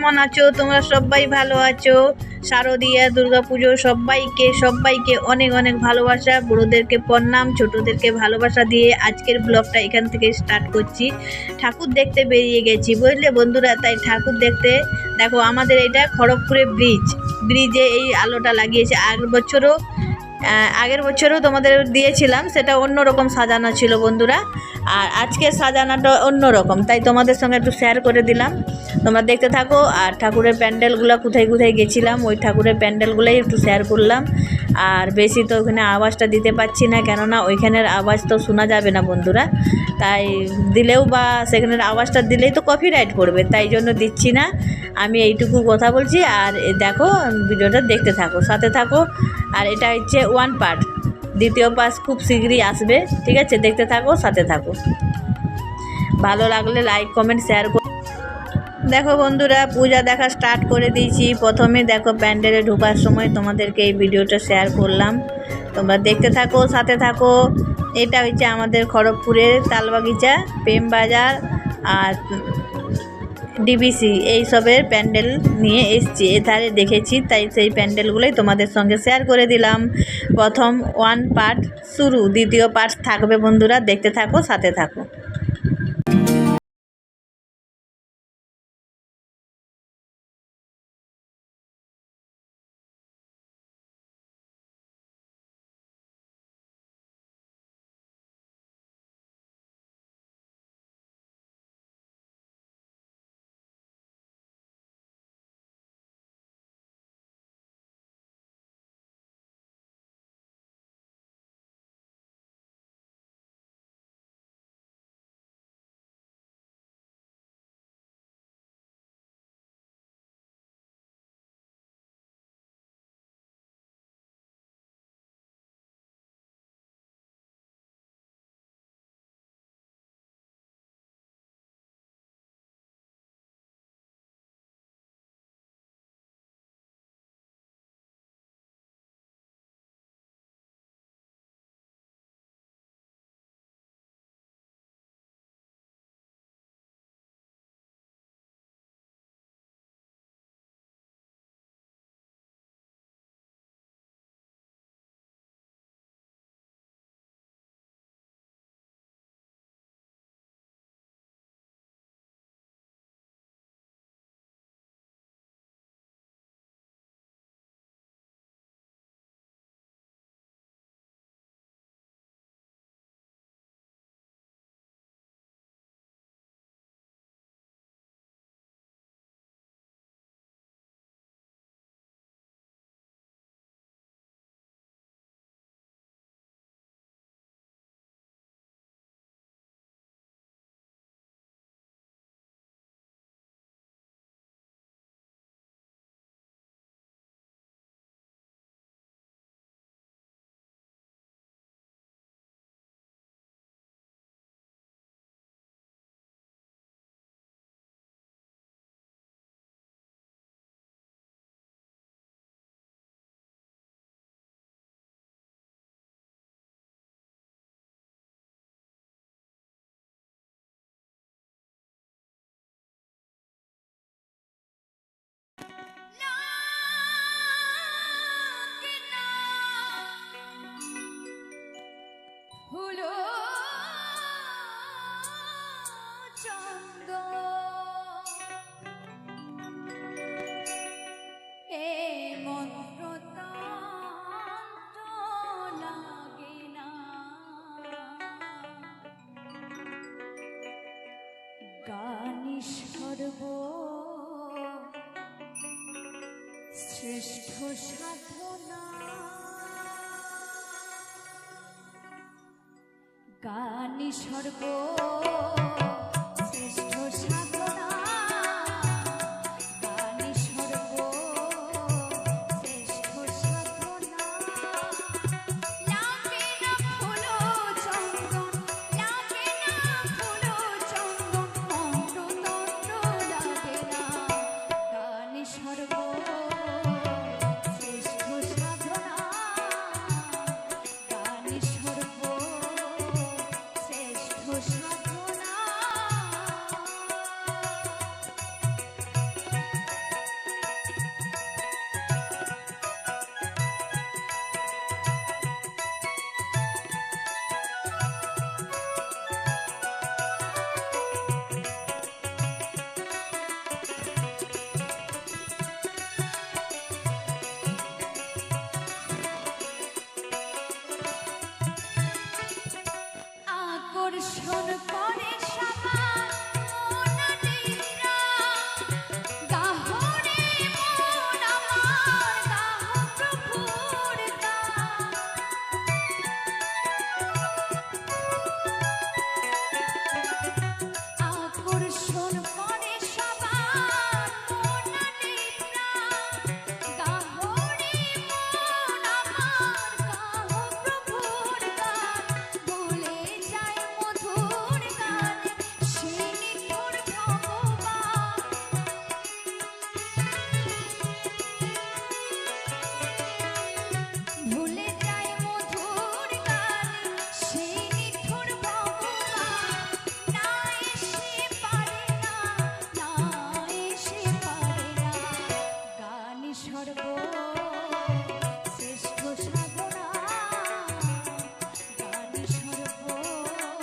কেমন আছো? তোমরা সবাই ভালো আছো? শারদীয়া দুর্গাপুজো সবাইকে অনেক অনেক ভালোবাসা, বড়োদেরকে প্রণাম, ছোটদেরকে ভালোবাসা দিয়ে আজকের ব্লগটা এখান থেকে স্টার্ট করছি। ঠাকুর দেখতে বেরিয়ে গেছি বুঝলে বন্ধুরা, তাই ঠাকুর দেখতে দেখো আমাদের এটা খড়গপুরে ব্রিজে এই আলোটা লাগিয়েছে। আগের বছরও তোমাদের দিয়েছিলাম, সেটা অন্য রকম সাজানো ছিল বন্ধুরা, আর আজকে সাজানোটা অন্য রকম, তাই তোমাদের সঙ্গে একটু শেয়ার করে দিলাম। তোমরা দেখতে থাকো। আর ঠাকুরের প্যান্ডেলগুলো কোথায় কোথায় গেছিলাম, ওই ঠাকুরের প্যান্ডেলগুলোই একটু শেয়ার করলাম। আর বেশি তো ওখানে আওয়াজটা দিতে পারছি না, কেননা ওইখানের আওয়াজ তো শোনা যাবে না বন্ধুরা, তাই দিলেও বা সেখানের আওয়াজটা দিলেই তো কপিরাইট পড়বে, তাই জন্য দিচ্ছি না। আমি এইটুকু কথা বলছি। আর দেখো ভিডিওটা দেখতে থাকো, সাথে থাকো। আর এটা হচ্ছে 1 পার্ট, দ্বিতীয় পার্ট খুব শীঘ্রই আসবে, ঠিক আছে? দেখতে থাকো, সাথে থাকো। ভালো লাগলে লাইক কমেন্ট শেয়ার করো। দেখো বন্ধুরা, পূজা দেখা স্টার্ট করে দিয়েছি। প্রথমে দেখো প্যান্ডেলে ঢোকার সময় তোমাদেরকে এই ভিডিওটা শেয়ার করলাম, তোমরা দেখতে থাকো, সাথে থাকো। এটা হচ্ছে আমাদের খড়গপুরের তালবাগিচা, প্রেম বাজার আর ডিবিসি এইসবের প্যান্ডেল নিয়ে এসছি, এধারে দেখেছি, তাই সেই প্যান্ডেলগুলোই তোমাদের সঙ্গে শেয়ার করে দিলাম। প্রথম 1 পার্ট শুরু, দ্বিতীয় পার্ট থাকবে বন্ধুরা, দেখতে থাকো, সাথে থাকো। শ্রেষ্ঠ সাধনা গানি সর্ব শ্রেষ্ঠ সাধনা গানি সর্ব শ্রেষ্ঠ সাধনা লাগে না ফুল চন্দন লাগে না ফুল চন্দন অমৃত লাগে না গানি সর্ব আকর্ষণ করে সবার মনটিরা, গাহরে মন আমার গাহ প্রভুর গান। আকর্ষণ করে সবার মনটিরা, গাহরে মন আমার গাহ প্রভুর গান। ভুলে যায় মধুর গানে সে নিঠুর ভগবান। ভুলে যায় মধুর গানে সে নিঠুর ভগবান। না এসে পারে না, না এসে পারে না, গান সর্বশ্রেষ্ঠ সাধনা, গান সর্বশ্রেষ্ঠ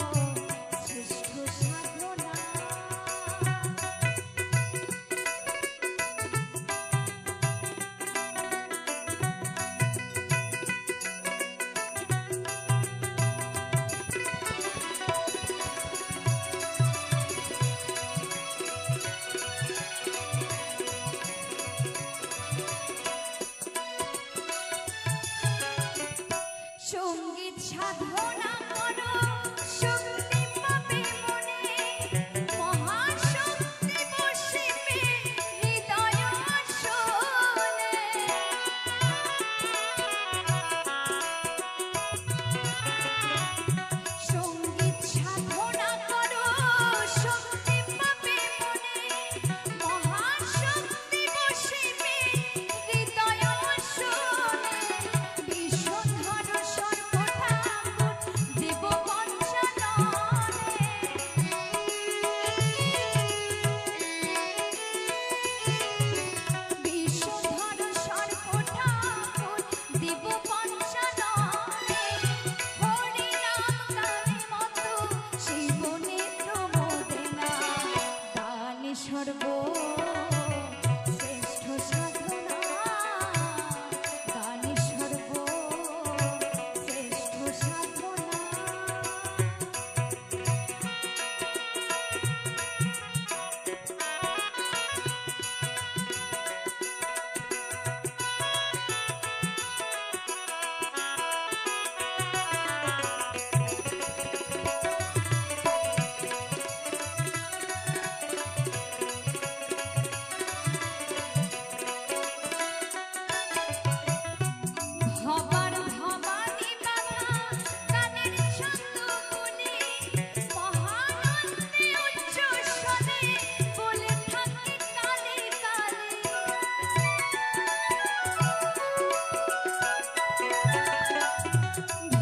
সাধনা। সঙ্গীত সাধনা করো শক্তি পাবে মনে, মহাশক্তি বসিবে হৃদয় আসনে। সঙ্গীত সাধনা করো শক্তি পাবে মনে, মহাশক্তি বসিবে হৃদয় আসনে। বিশ্বধর সর্বঠাকুর দেব পঞ্চাননে, বিশ্বধর সর্বঠাকুর দেব পঞ্চাননে। হরি নাম গানে মত শিব নেত্র মোদেনা, গান সর্বশ্রেষ্ঠ সাধনা, গান সর্বশ্রেষ্ঠ সাধনা। ভবার ভবানী বাধা গানের ছন্দ গুলি, মহানন্দে উচ্চ স্বরে বলে থাকে কালে কালে।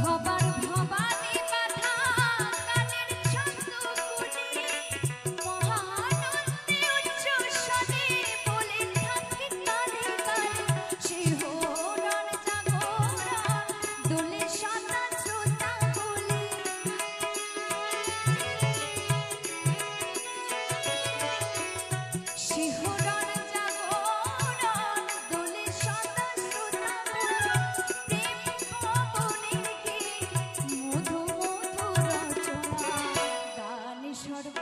ভবার ভবানী বাধা গানের ছন্দ গুলি, মহানন্দে উচ্চ স্বরে বলে থাকে কালে কালে। শিহরণ জাগরণ দোলে সদা শ্রোতাকুলে, শিহরণ জাগরণ দোলে সদা শ্রোতাকুলে। প্রেম পবনের গীত মধু মধু রচনা, গান সর্ব